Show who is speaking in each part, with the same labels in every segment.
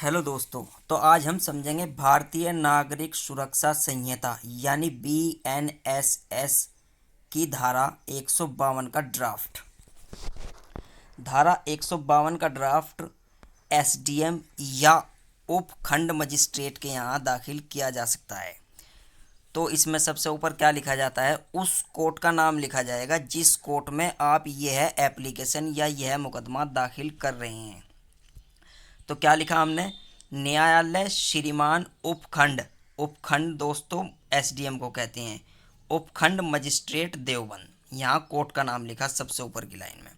Speaker 1: Hello दोस्तों। तो आज हम समझेंगे भारतीय नागरिक सुरक्षा संहिता यानी BNSS की धारा 152 का ड्राफ्ट। धारा 152 का ड्राफ्ट SDM या उपखंड मजिस्ट्रेट के यहाँ दाखिल किया जा सकता है। तो इसमें सबसे ऊपर क्या लिखा जाता है, उस कोर्ट का नाम लिखा जाएगा जिस कोर्ट में आप यह एप्लीकेशन या यह मुकदमा दाखिल कर रहे हैं। तो क्या लिखा हमने, न्यायालय श्रीमान उपखंड। उपखंड दोस्तों SDM को कहते हैं, उपखंड मजिस्ट्रेट देवबंद। यहाँ कोर्ट का नाम लिखा सबसे ऊपर की लाइन में।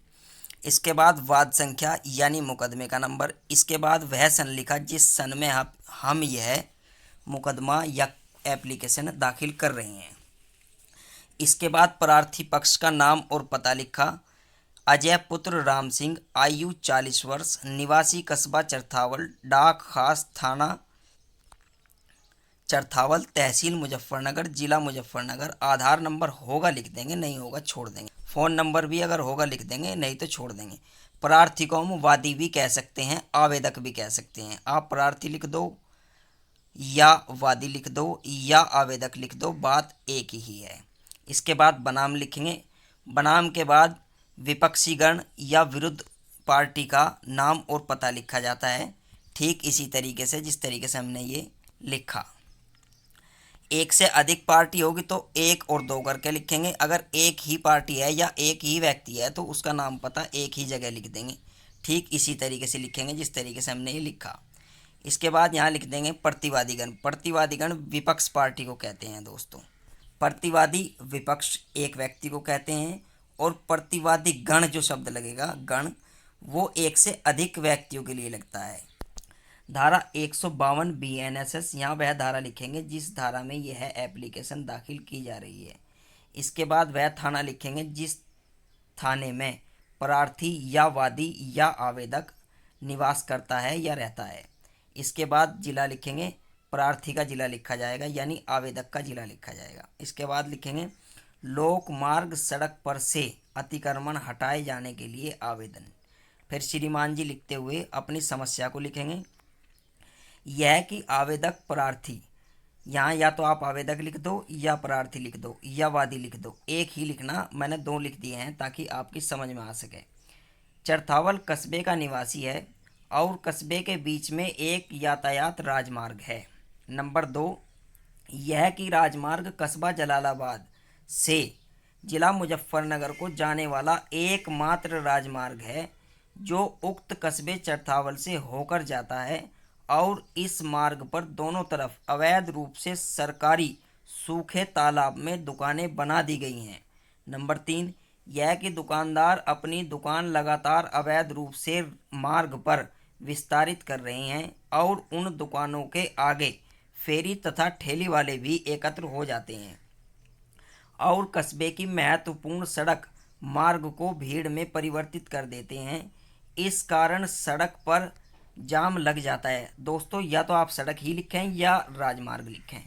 Speaker 1: इसके बाद वाद संख्या यानी मुकदमे का नंबर। इसके बाद वह सन लिखा जिस सन में हम यह मुकदमा या एप्लीकेशन दाखिल कर रहे हैं। इसके बाद प्रार्थी पक्ष का नाम और पता लिखा। अजय पुत्र राम सिंह, आयु 40 वर्ष, निवासी कस्बा चरथावल, डाक खास थाना चरथावल, तहसील मुजफ्फरनगर, जिला मुजफ्फरनगर। आधार नंबर होगा लिख देंगे, नहीं होगा छोड़ देंगे। फ़ोन नंबर भी अगर होगा लिख देंगे, नहीं तो छोड़ देंगे। प्रार्थी को हम वादी भी कह सकते हैं, आवेदक भी कह सकते हैं। आप प्रार्थी लिख दो या वादी लिख दो या आवेदक लिख दो, बात एक ही है। इसके बाद बनाम लिखेंगे। बनाम के बाद विपक्षी गण या विरुद्ध पार्टी का नाम और पता लिखा जाता है, ठीक इसी तरीके से जिस तरीके से हमने ये लिखा। एक से अधिक पार्टी होगी तो एक और दो करके लिखेंगे। अगर एक ही पार्टी है या एक ही व्यक्ति है तो उसका नाम पता एक ही जगह लिख देंगे, ठीक इसी तरीके से लिखेंगे जिस तरीके से हमने ये लिखा। इसके बाद यहाँ लिख देंगे प्रतिवादीगण। प्रतिवादीगण विपक्ष पार्टी को कहते हैं दोस्तों। प्रतिवादी विपक्ष एक व्यक्ति को कहते हैं, और प्रतिवादी गण जो शब्द लगेगा गण, वो एक से अधिक व्यक्तियों के लिए लगता है। धारा 152 BNSS, यहाँ वह धारा लिखेंगे जिस धारा में यह एप्लीकेशन दाखिल की जा रही है। इसके बाद वह थाना लिखेंगे जिस थाने में प्रार्थी या वादी या आवेदक निवास करता है या रहता है। इसके बाद जिला लिखेंगे, प्रार्थी का जिला लिखा जाएगा यानी आवेदक का जिला लिखा जाएगा। इसके बाद लिखेंगे लोक मार्ग सड़क पर से अतिक्रमण हटाए जाने के लिए आवेदन। फिर श्रीमान जी लिखते हुए अपनी समस्या को लिखेंगे। यह कि आवेदक प्रार्थी, यहाँ या तो आप आवेदक लिख दो या प्रार्थी लिख दो या वादी लिख दो, एक ही लिखना। मैंने दो लिख दिए हैं ताकि आपकी समझ में आ सके। चरथावल कस्बे का निवासी है और कस्बे के बीच में एक यातायात राजमार्ग है। नंबर 2, यह कि राजमार्ग कस्बा जलालाबाद से जिला मुजफ्फरनगर को जाने वाला एकमात्र राजमार्ग है जो उक्त कस्बे चरथावल से होकर जाता है, और इस मार्ग पर दोनों तरफ अवैध रूप से सरकारी सूखे तालाब में दुकानें बना दी गई हैं। नंबर 3, यह कि दुकानदार अपनी दुकान लगातार अवैध रूप से मार्ग पर विस्तारित कर रहे हैं और उन दुकानों के आगे फेरी तथा ठेली वाले भी एकत्र हो जाते हैं और कस्बे की महत्वपूर्ण सड़क मार्ग को भीड़ में परिवर्तित कर देते हैं। इस कारण सड़क पर जाम लग जाता है। दोस्तों या तो आप सड़क ही लिखें या राजमार्ग लिखें।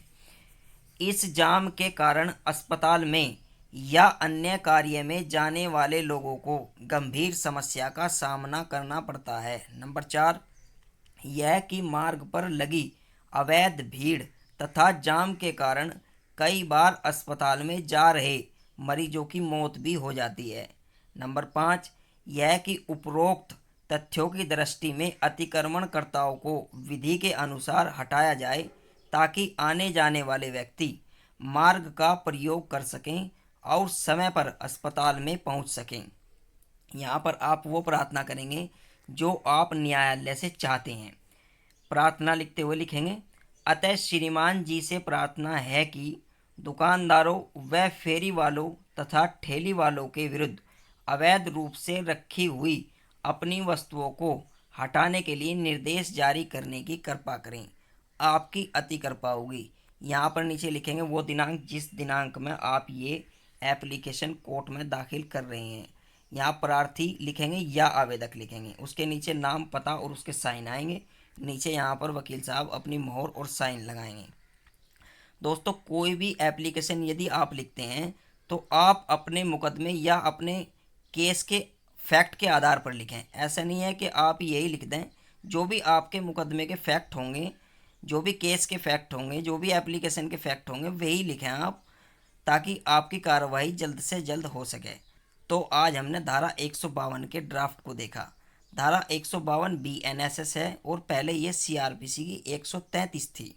Speaker 1: इस जाम के कारण अस्पताल में या अन्य कार्य में जाने वाले लोगों को गंभीर समस्या का सामना करना पड़ता है। नंबर 4, यह कि मार्ग पर लगी अवैध भीड़ तथा जाम के कारण कई बार अस्पताल में जा रहे मरीजों की मौत भी हो जाती है। नंबर 5, यह कि उपरोक्त तथ्यों की दृष्टि में अतिक्रमणकर्ताओं को विधि के अनुसार हटाया जाए ताकि आने जाने वाले व्यक्ति मार्ग का प्रयोग कर सकें और समय पर अस्पताल में पहुंच सकें। यहाँ पर आप वो प्रार्थना करेंगे जो आप न्यायालय से चाहते हैं। प्रार्थना लिखते हुए लिखेंगे, अतः श्रीमान जी से प्रार्थना है कि दुकानदारों व फेरी वालों तथा ठेली वालों के विरुद्ध अवैध रूप से रखी हुई अपनी वस्तुओं को हटाने के लिए निर्देश जारी करने की कृपा करें। आपकी अति कृपा होगी। यहाँ पर नीचे लिखेंगे वो दिनांक जिस दिनांक में आप ये एप्लीकेशन कोर्ट में दाखिल कर रहे हैं। यहाँ प्रार्थी लिखेंगे या आवेदक लिखेंगे, उसके नीचे नाम पता और उसके साइन आएंगे। नीचे यहाँ पर वकील साहब अपनी मोहर और साइन लगाएंगे। दोस्तों कोई भी एप्लीकेशन यदि आप लिखते हैं तो आप अपने मुकदमे या अपने केस के फैक्ट के आधार पर लिखें। ऐसा नहीं है कि आप यही लिख दें जो भी आपके मुकदमे के फैक्ट होंगे, जो भी केस के फैक्ट होंगे, जो भी एप्लीकेशन के फैक्ट होंगे, वही लिखें आप, ताकि आपकी कार्रवाई जल्द से जल्द हो सके। तो आज हमने धारा 152 के ड्राफ्ट को देखा। धारा 152 BNSS है और पहले ये CRPC की 133 थी।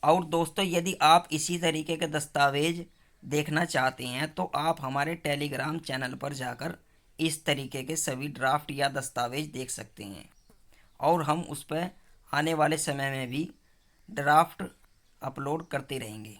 Speaker 1: और दोस्तों, यदि आप इसी तरीके के दस्तावेज देखना चाहते हैं तो आप हमारे टेलीग्राम चैनल पर जाकर इस तरीके के सभी ड्राफ्ट या दस्तावेज देख सकते हैं, और हम उस पर आने वाले समय में भी ड्राफ्ट अपलोड करते रहेंगे।